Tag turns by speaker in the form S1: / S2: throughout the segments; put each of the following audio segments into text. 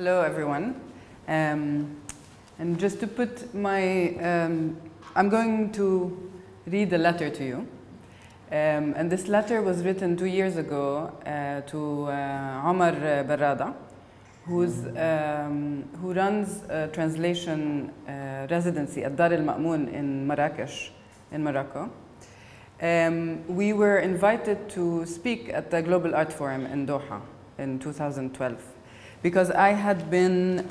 S1: Hello, everyone. And just to put my, I'm going to read a letter to you. And this letter was written 2 years ago to Omar Barrada, who runs a translation residency at Dar al-Ma'mun in Marrakesh, in Morocco. We were invited to speak at the Global Art Forum in Doha in 2012 because I had been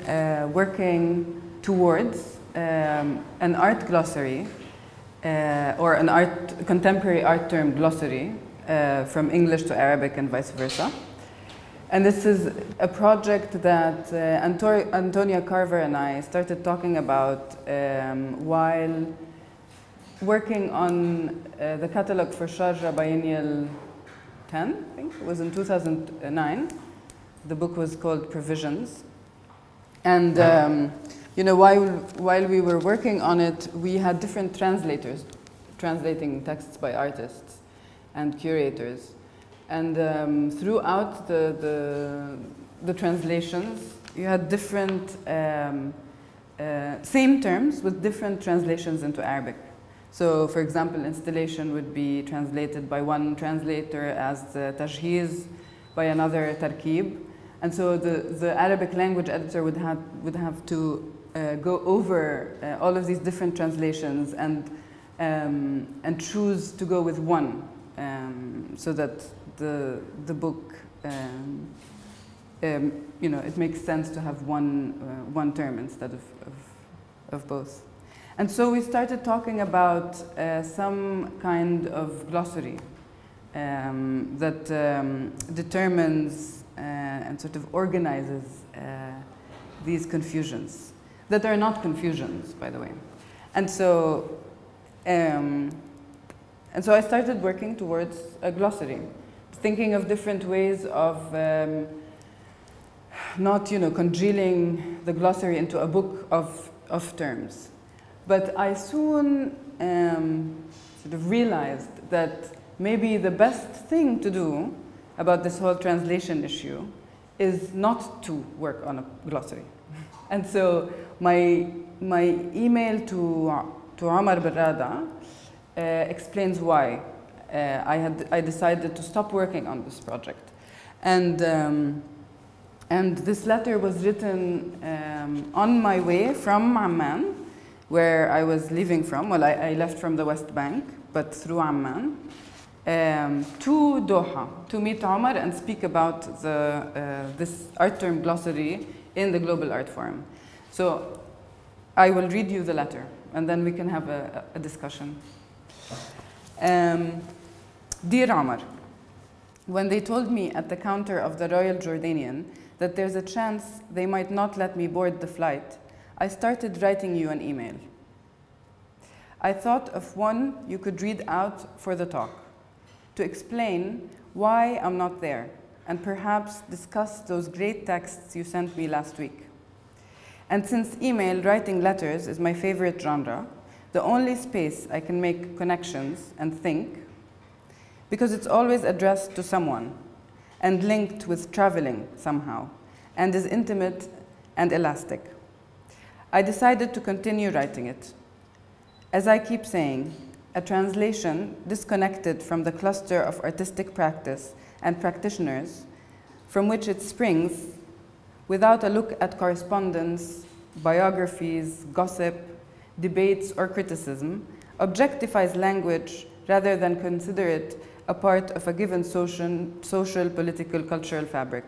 S1: working towards an art glossary or an contemporary art term glossary from English to Arabic and vice versa. And this is a project that Antonia Carver and I started talking about while working on the catalog for Sharjah Biennial 10, I think it was in 2009. The book was called Provisions. And you know, while we were working on it, we had different translators translating texts by artists and curators. And throughout the translations, you had different, same terms with different translations into Arabic. So, for example, installation would be translated by one translator as tajheez, by another tarkib. And so the Arabic language editor would have to go over all of these different translations and choose to go with one, so that the book, you know, it makes sense to have one term instead of both. And so we started talking about some kind of glossary that determines and sort of organizes these confusions that are not confusions, by the way. And so I started working towards a glossary, thinking of different ways of not, you know, congealing the glossary into a book of terms. But I soon sort of realized that maybe the best thing to do about this whole translation issue is not to work on a glossary. And so my email to Omar Barrada explains why I decided to stop working on this project. And this letter was written on my way from Amman, where I was leaving from. Well, I left from the West Bank, but through Amman, to Doha to meet Omar and speak about this art term glossary in the Global Art Forum. So I will read you the letter, and then we can have a discussion. Dear Omar, when they told me at the counter of the Royal Jordanian that there's a chance they might not let me board the flight, I started writing you an email. I thought of one you could read out for the talk, to explain why I'm not there, and perhaps discuss those great texts you sent me last week. And since email writing letters is my favorite genre, the only space I can make connections and think, because it's always addressed to someone and linked with traveling somehow, and is intimate and elastic. I decided to continue writing it. As I keep saying, a translation disconnected from the cluster of artistic practice and practitioners from which it springs, without a look at correspondence, biographies, gossip, debates, or criticism, objectifies language rather than consider it a part of a given social, political, cultural fabric.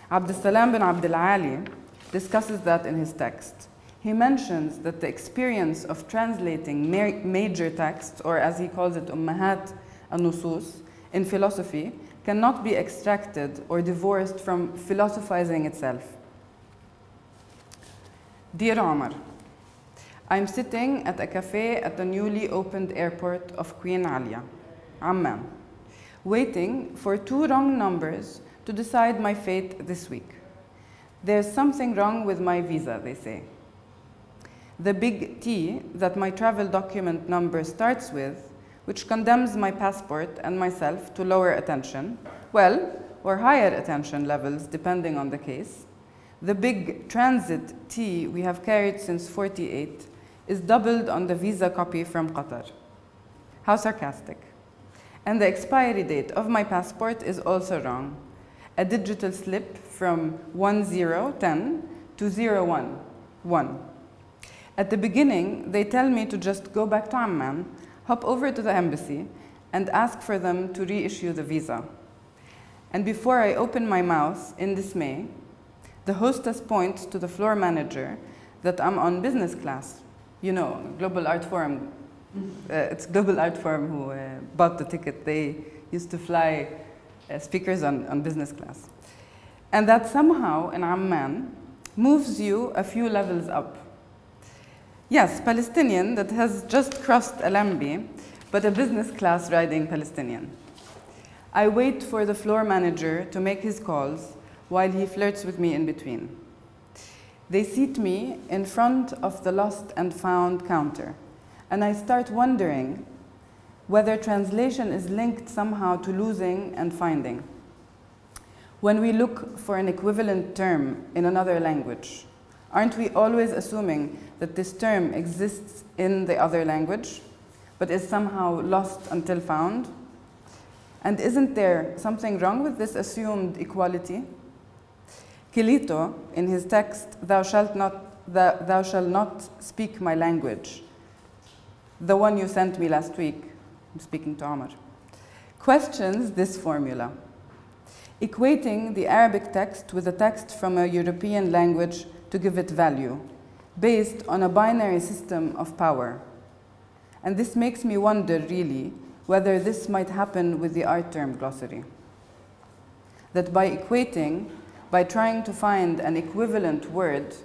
S1: Abdel Salam Ben Abdelali discusses that in his text. He mentions that the experience of translating major texts, or as he calls it, ummahat al-nusus, in philosophy, cannot be extracted or divorced from philosophizing itself. Dear Omar, I'm sitting at a cafe at the newly opened airport of Queen Alia, Amman, waiting for 2 wrong numbers to decide my fate this week. There's something wrong with my visa, they say. The big T that my travel document number starts with, which condemns my passport and myself to lower attention, well, or higher attention levels depending on the case, The big transit T we have carried since '48 is doubled on the visa copy from Qatar. How sarcastic. And the expiry date of my passport is also wrong. A digital slip from 1010 to 011. At the beginning, they tell me to just go back to Amman, hop over to the embassy, and ask for them to reissue the visa. And before I open my mouth in dismay, the hostess points to the floor manager that I'm on business class. You know, Global Art Forum. It's Global Art Forum who bought the ticket. They used to fly speakers on business class. And that somehow in Amman moves you a few levels up. Yes, Palestinian that has just crossed Alambi, but a business class riding Palestinian. I wait for the floor manager to make his calls while he flirts with me in between. They seat me in front of the lost and found counter, and I start wondering whether translation is linked somehow to losing and finding. When we look for an equivalent term in another language, aren't we always assuming that this term exists in the other language, but is somehow lost until found? And isn't there something wrong with this assumed equality? Kilito, in his text, thou shalt not speak my language, the one you sent me last week, I'm speaking to Omar, questions this formula, equating the Arabic text with a text from a European language to give it value, based on a binary system of power. And this makes me wonder, really, whether this might happen with the art term glossary. That by equating, by trying to find an equivalent word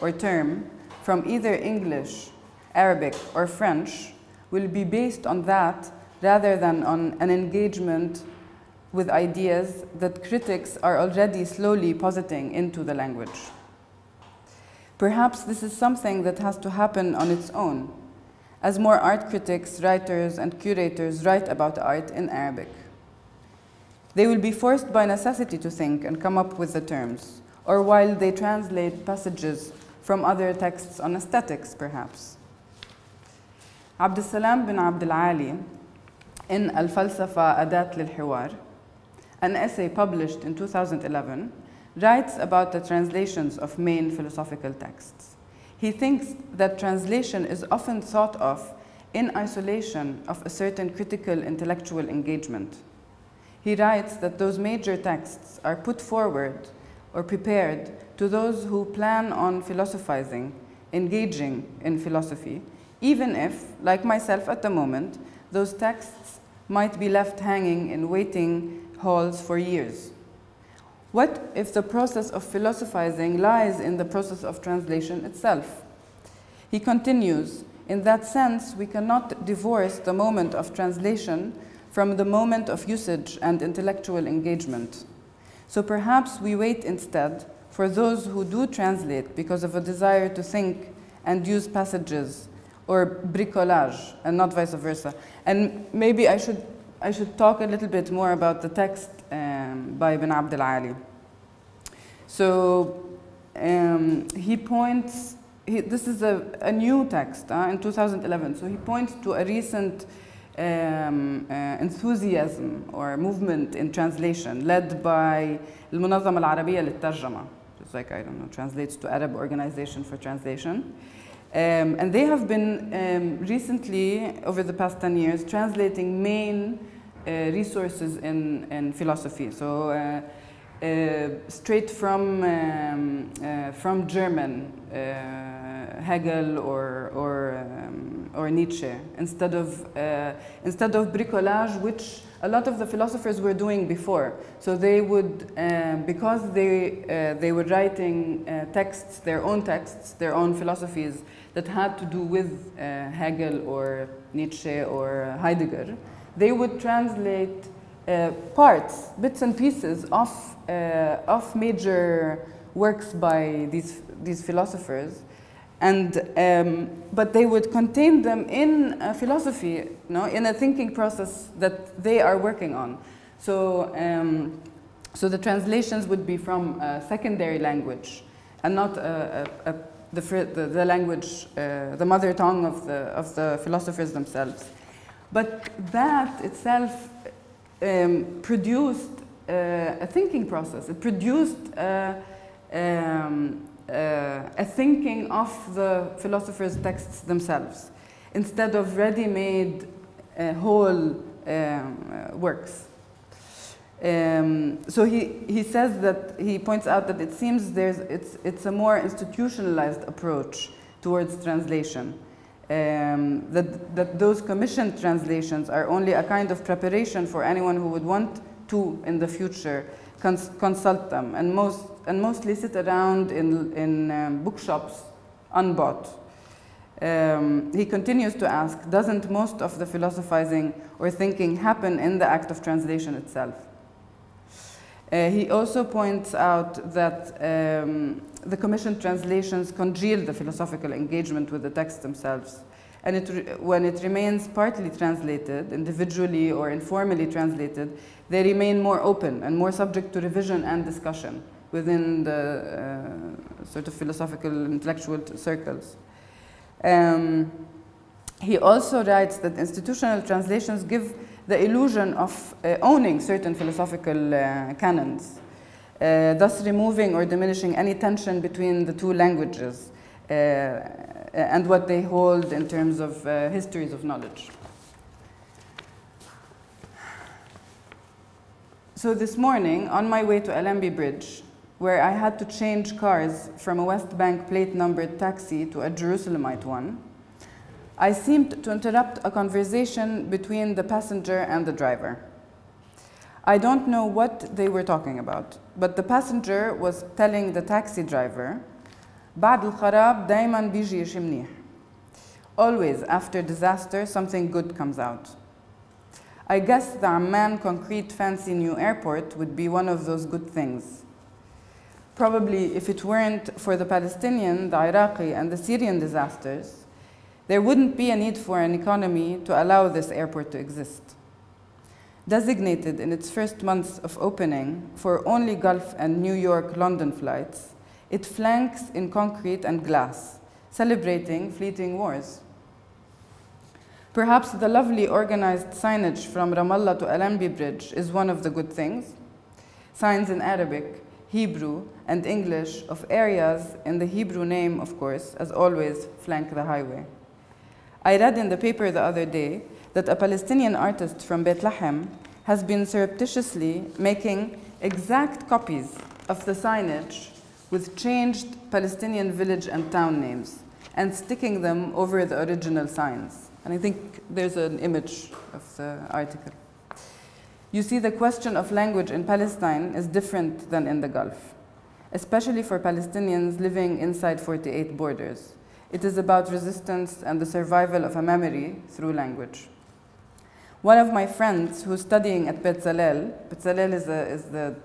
S1: or term from either English, Arabic, or French will be based on that rather than on an engagement with ideas that critics are already slowly positing into the language. Perhaps this is something that has to happen on its own, as more art critics, writers, and curators write about art in Arabic. They will be forced by necessity to think and come up with the terms, or while they translate passages from other texts on aesthetics, perhaps. Abdel Salam Ben Abdelali, in al-falsafa adat lil-hiwar, an essay published in 2011, writes about the translations of main philosophical texts. He thinks that translation is often thought of in isolation of a certain critical intellectual engagement. He writes that those major texts are put forward or prepared to those who plan on philosophizing, engaging in philosophy, even if, like myself at the moment, those texts might be left hanging in waiting halls for years. What if the process of philosophizing lies in the process of translation itself? He continues, in that sense, we cannot divorce the moment of translation from the moment of usage and intellectual engagement. So perhaps we wait instead for those who do translate because of a desire to think and use passages or bricolage and not vice versa. And maybe I should talk a little bit more about the text by Ben Abdelali. So he points, this is a new text in 2011, so he points to a recent enthusiasm or movement in translation led by المنظمة العربية للترجمة. It's like, I don't know, translates to Arab Organization for Translation. And they have been recently, over the past 10 years, translating main resources in philosophy. So straight from German, Hegel or Nietzsche, instead of bricolage, which a lot of the philosophers were doing before. So they would, because they were writing texts, their own philosophies that had to do with Hegel or Nietzsche or Heidegger, they would translate parts, bits and pieces of major works by these philosophers, and but they would contain them in a philosophy, in a thinking process that they are working on. So, so the translations would be from a secondary language, and not the language, the mother tongue of the philosophers themselves. But that itself produced a thinking process. It produced a thinking of the philosophers' texts themselves, instead of ready-made whole works. So he says that, he points out that it seems it's a more institutionalized approach towards translation. That those commissioned translations are only a kind of preparation for anyone who would want to, in the future, consult them, and mostly sit around in bookshops unbought. He continues to ask, doesn't most of the philosophizing or thinking happen in the act of translation itself? He also points out that the commissioned translations congeal the philosophical engagement with the texts themselves, and when it remains partly translated, individually or informally translated, they remain more open and more subject to revision and discussion within the sort of philosophical intellectual circles. He also writes that institutional translations give the illusion of owning certain philosophical canons, thus removing or diminishing any tension between the two languages and what they hold in terms of histories of knowledge. So this morning, on my way to Allenby Bridge, where I had to change cars from a West Bank plate-numbered taxi to a Jerusalemite one, I seemed to interrupt a conversation between the passenger and the driver. I don't know what they were talking about, but the passenger was telling the taxi driver, بعد الخراب دايماً بيجي شي منيح. Always, after disaster, something good comes out. I guess the Amman concrete fancy new airport would be one of those good things. Probably if it weren't for the Palestinian, the Iraqi, and the Syrian disasters, there wouldn't be a need for an economy to allow this airport to exist. Designated in its first months of opening for only Gulf and New York-London flights, it flanks in concrete and glass, celebrating fleeting wars. Perhaps the lovely organized signage from Ramallah to Allenby Bridge is one of the good things. Signs in Arabic, Hebrew, and English of areas in the Hebrew name, of course, as always, flank the highway. I read in the paper the other day that a Palestinian artist from Bethlehem has been surreptitiously making exact copies of the signage with changed Palestinian village and town names and sticking them over the original signs. And I think there's an image of the article. You see, the question of language in Palestine is different than in the Gulf, especially for Palestinians living inside 48 borders. It is about resistance and the survival of a memory through language. One of my friends who's studying at Bezalel is the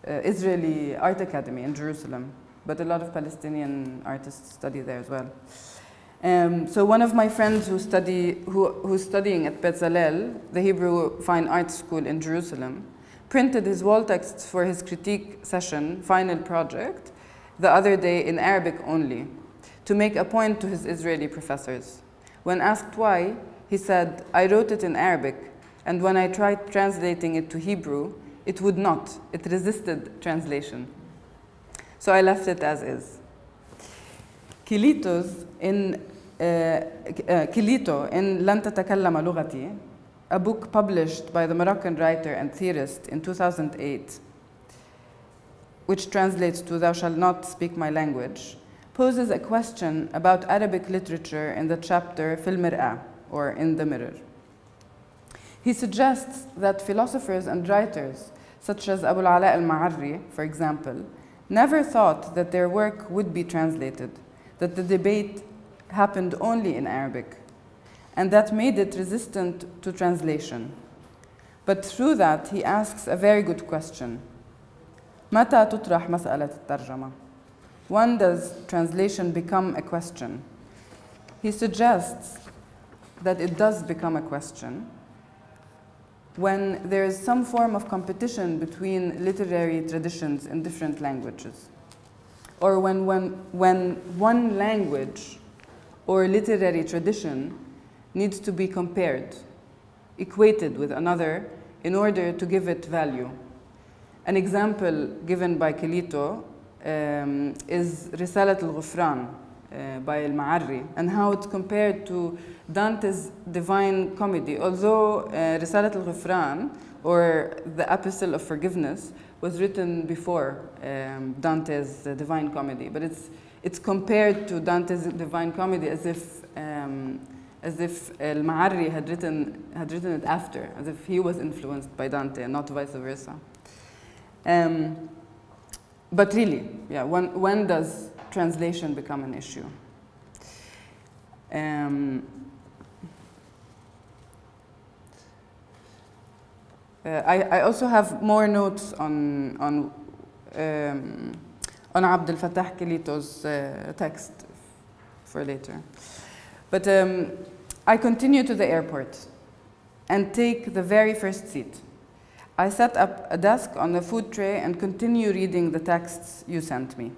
S1: Israeli art academy in Jerusalem, but a lot of Palestinian artists study there as well. So one of my friends who's studying at Bezalel, the Hebrew Fine Arts School in Jerusalem, printed his wall texts for his critique session final project the other day in Arabic only, to make a point to his Israeli professors. When asked why, he said, I wrote it in Arabic, and when I tried translating it to Hebrew, it would not. It resisted translation. So I left it as is. Kilito in Lan tatakallam lughati, a book published by the Moroccan writer and theorist in 2008, which translates to Thou shalt not speak my language, poses a question about Arabic literature in the chapter Fil Mir'ah, or In the Mirror. He suggests that philosophers and writers, such as Abu al-Ala al-Ma'arri, for example, never thought that their work would be translated, that the debate happened only in Arabic, and that made it resistant to translation. But through that, he asks a very good question. متى تطرح مسألة الترجمة? When does translation become a question? He suggests that it does become a question when there is some form of competition between literary traditions in different languages, or when one language or literary tradition needs to be compared, equated with another in order to give it value. An example given by Kilito is Risalat al-Ghufran by al-Ma'arri, and how it's compared to Dante's Divine Comedy. Although Risalat al-Ghufran, or the Epistle of Forgiveness, was written before Dante's Divine Comedy, but it's compared to Dante's Divine Comedy as if al-Ma'arri had written it after, as if he was influenced by Dante and not vice versa. But really, yeah, when does translation become an issue? I also have more notes on Abdel Fattah Kilito's text for later. But I continue to the airport and take the very first seat. I set up a desk on the food tray and continue reading the texts you sent me.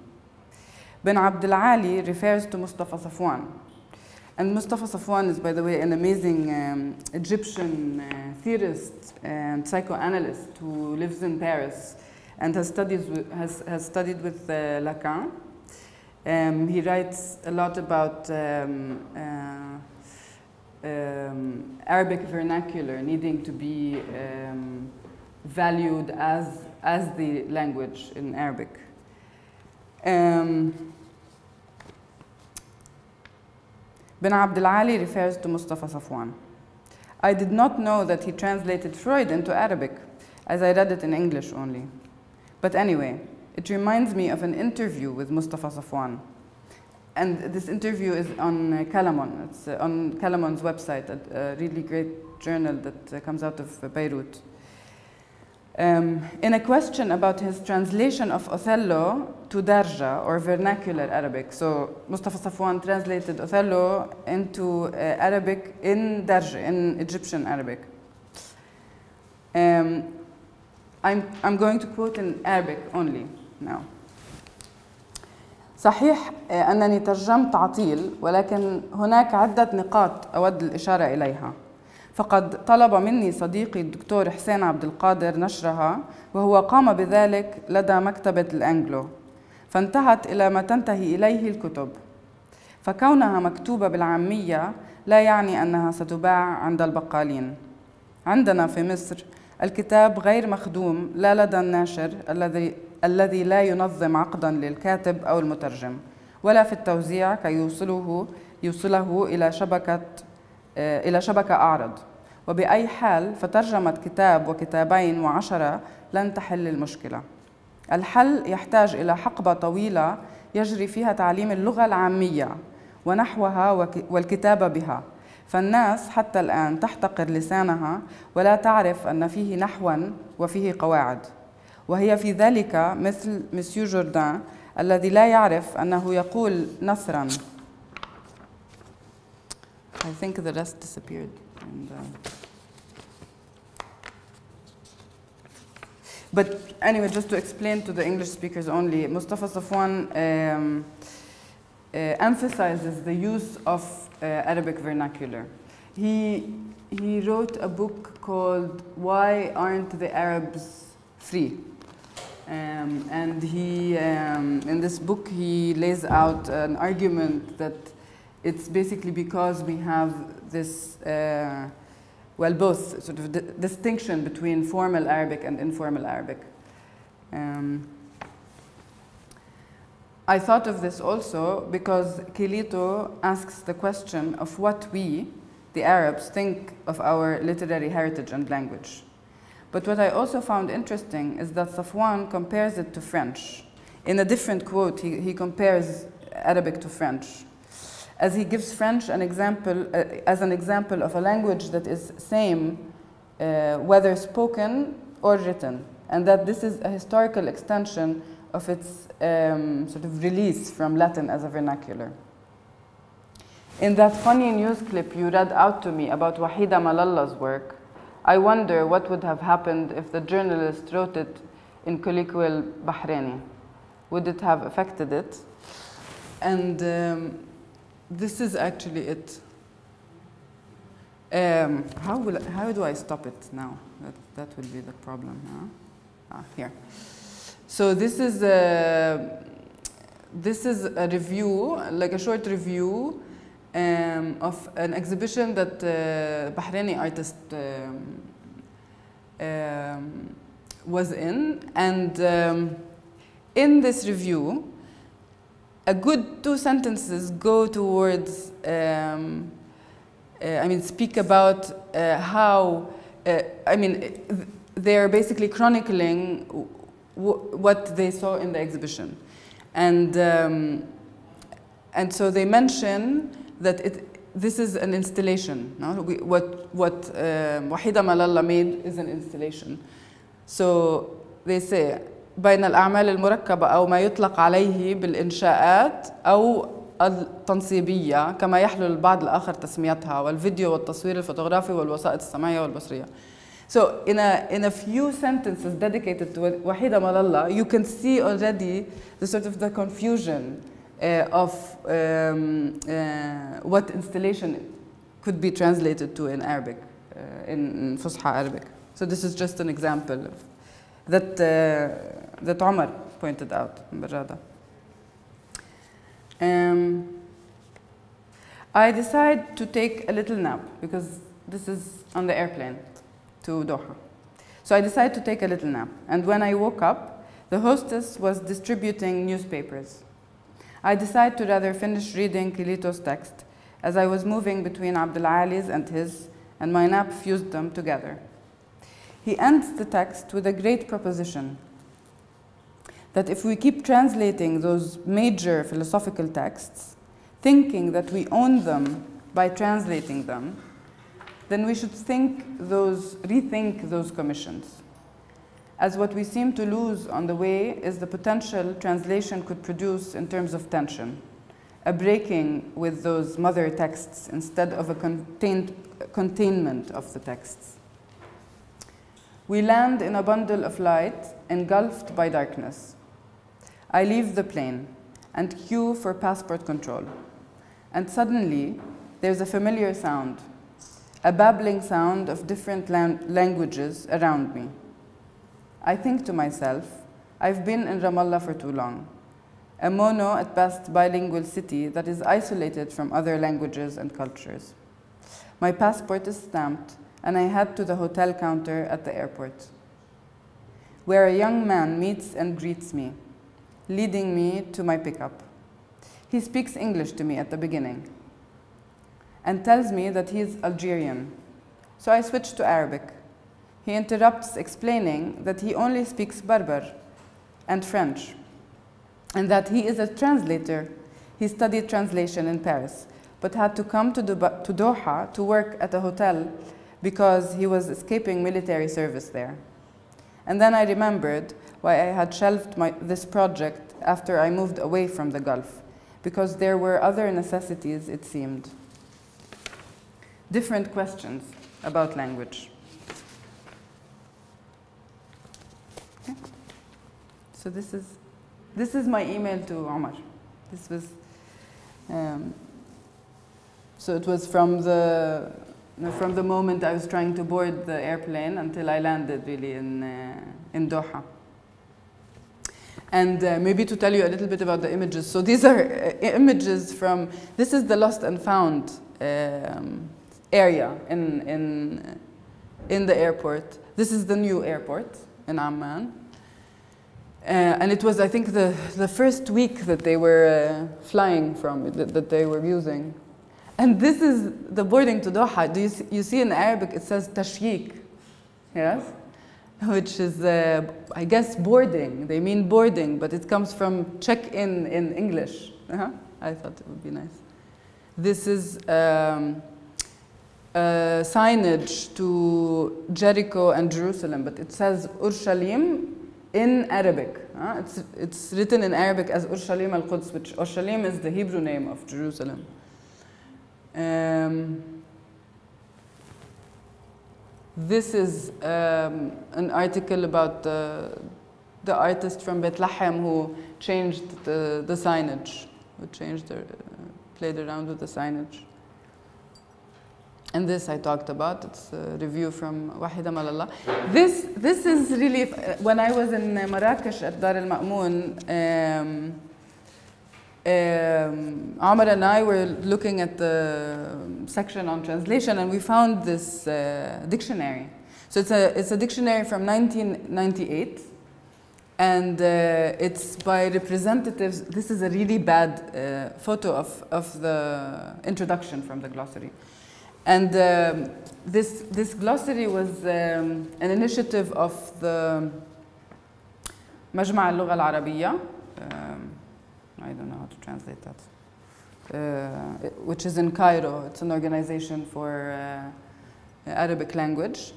S1: Ben Abdelali refers to Mustafa Safwan. And Mustafa Safwan is, by the way, an amazing Egyptian theorist and psychoanalyst who lives in Paris and has studied with Lacan. He writes a lot about Arabic vernacular needing to be valued as the language in Arabic. Ben Abdelali refers to Mustafa Safwan. I did not know that he translated Freud into Arabic, as I read it in English only. But anyway, it reminds me of an interview with Mustafa Safwan. And this interview is on Kalamon. It's on Kalamon's website, a really great journal that comes out of Beirut. In a question about his translation of Othello to Darja, or vernacular Arabic. So Mustafa Safwan translated Othello into Arabic in Darja, in Egyptian Arabic. I'm going to quote in Arabic only now. صحيح أنني ترجمت عطيل، ولكن هناك عدة نقاط أود الإشارة إليها. فقد طلب مني صديقي الدكتور حسين عبد القادر نشرها، وهو قام بذلك لدى مكتبة الأنجلو، فانتهت إلى ما تنتهي إليه الكتب. فكونها مكتوبة بالعامية لا يعني أنها ستباع عند البقالين. عندنا في مصر الكتاب غير مخدوم لا لدى الناشر الذي لا ينظم عقداً للكاتب أو المترجم، ولا في التوزيع كي يوصله إلى شبكة أعرض. وبأي حال فترجمة كتاب وكتابين و10 لن تحل المشكلة. الحل يحتاج إلى حقبة طويلة يجري فيها تعليم اللغة العامية ونحوها والكتابة بها، فالناس حتى الآن تحتقر لسانها ولا تعرف أن فيه نحواً وفيه قواعد، وهي في ذلك مثل مسيو جوردان الذي لا يعرف أنه يقول نثراً. I think the rest disappeared. But anyway, just to explain to the English speakers only, Mustafa Safwan emphasizes the use of Arabic vernacular. He wrote a book called Why Aren't the Arabs Free? And he, in this book, he lays out an argument that it's basically because we have this, well, both sort of distinction between formal Arabic and informal Arabic. I thought of this also because Kilito asks the question of what we, the Arabs, think of our literary heritage and language. But what I also found interesting is that Safwan compares it to French. In a different quote, he compares Arabic to French, as he gives French an example, as an example of a language that is same whether spoken or written, and that this is a historical extension of its sort of release from Latin as a vernacular. In that funny news clip you read out to me about Wahida Malalla's work, I wonder what would have happened if the journalist wrote it in colloquial Bahraini. Would it have affected it? And this is actually it. How do I stop it now? That will be the problem. Huh? Here. So this is a review, like a short review of an exhibition that Bahraini artist was in. And in this review, a good 2 sentences go towards, speak about how, they're basically chronicling what they saw in the exhibition. And so they mention that this is an installation. No? What Wahida Malala made is an installation. So they say, بين الأعمال المركبة أو ما يطلق عليه بالإنشاءات أو التنصيبية كما يحلو البعض الآخر تسميتها والفيديو والتصوير الفوتوغرافي والوسائط السمعية والبصرية. So in a few sentences dedicated to Wahida Malala, you can see already the confusion of what installation could be translated to in Arabic, in Fusha Arabic. So this is just an example of that Omar pointed out in Barada. I decide to take a little nap because this is on the airplane to Doha. So I decided to take a little nap. And when I woke up, the hostess was distributing newspapers. I decided to rather finish reading Kilito's text as I was moving between Abdelali's and his, and my nap fused them together. He ends the text with a great proposition that if we keep translating those major philosophical texts, thinking that we own them by translating them, then we should rethink those commissions. As what we seem to lose on the way is the potential translation could produce in terms of tension, a breaking with those mother texts instead of a containment of the texts. We land in a bundle of light engulfed by darkness. I leave the plane and queue for passport control. And suddenly, there's a familiar sound, a babbling sound of different languages around me. I think to myself, I've been in Ramallah for too long, a mono at best bilingual city that is isolated from other languages and cultures. My passport is stamped, and I head to the hotel counter at the airport, where a young man meets and greets me, leading me to my pickup. He speaks English to me at the beginning and tells me that he is Algerian. So I switch to Arabic. He interrupts, explaining that he only speaks Berber and French, and that he is a translator. He studied translation in Paris, but had to come to Doha to work at a hotel because he was escaping military service there. And then I remembered why I had shelved this project after I moved away from the Gulf, because there were other necessities, it seemed. Different questions about language. Okay. So this is my email to Omar. This was, so it was from the moment I was trying to board the airplane until I landed really in Doha. And maybe to tell you a little bit about the images. So these are images from, this is the lost and found area in the airport. This is the new airport in Amman. And it was, I think, the first week that they were flying from, that they were using. And this is the boarding to Doha. You see in Arabic it says tashyeek, yes? Which is, I guess, boarding. They mean boarding, but it comes from check-in in English. I thought it would be nice. This is signage to Jericho and Jerusalem, but it says Urshalim in Arabic. It's written in Arabic as Urshalim al-Quds, which Urshalim is the Hebrew name of Jerusalem. This is an article about the artist from Bethlehem who changed the signage, who changed played around with the signage. And this I talked about. It's a review from Wahida Malallah. This is really, when I was in Marrakesh at Dar al-Ma'moon, Omar and I were looking at the section on translation, and we found this dictionary. So it's a dictionary from 1998, and it's by representatives. This is a really bad photo of the introduction from the glossary. And this glossary was an initiative of the مجمع اللغة العربية. I don't know how to translate that. Which is in Cairo. It's an organization for Arabic language.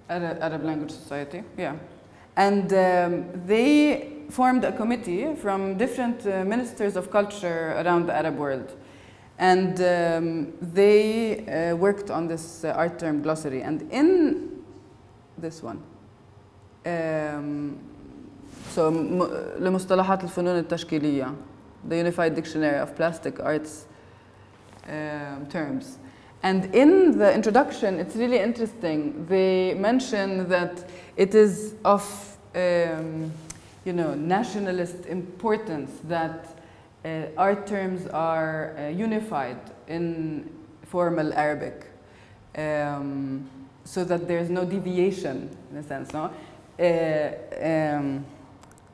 S1: Arab Language Society, yeah. And they formed a committee from different ministers of culture around the Arab world. And they worked on this art term glossary. And in this one, so لمصطلحات الفنون التشكيلية, the Unified Dictionary of Plastic Arts terms. And in the introduction, it's really interesting. They mention that it is of nationalist importance that art terms are unified in formal Arabic, so that there's no deviation in a sense, no?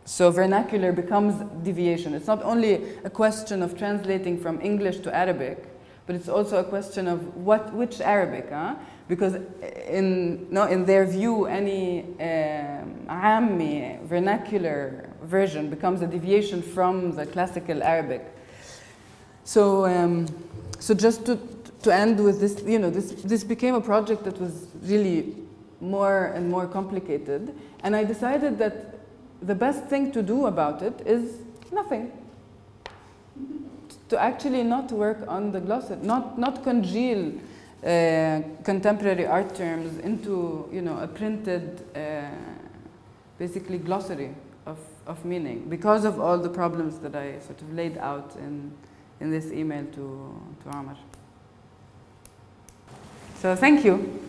S1: So vernacular becomes deviation. It's not only a question of translating from English to Arabic, but it's also a question of which Arabic, huh? Because in their view, any Ammi, vernacular version becomes a deviation from the classical Arabic. So, so just to end with this, this became a project that was really more and more complicated, and I decided that the best thing to do about it is nothing. To actually not work on the glossary, not congeal contemporary art terms into a printed, basically glossary of meaning, because of all the problems that I sort of laid out in this email to Omar. So thank you.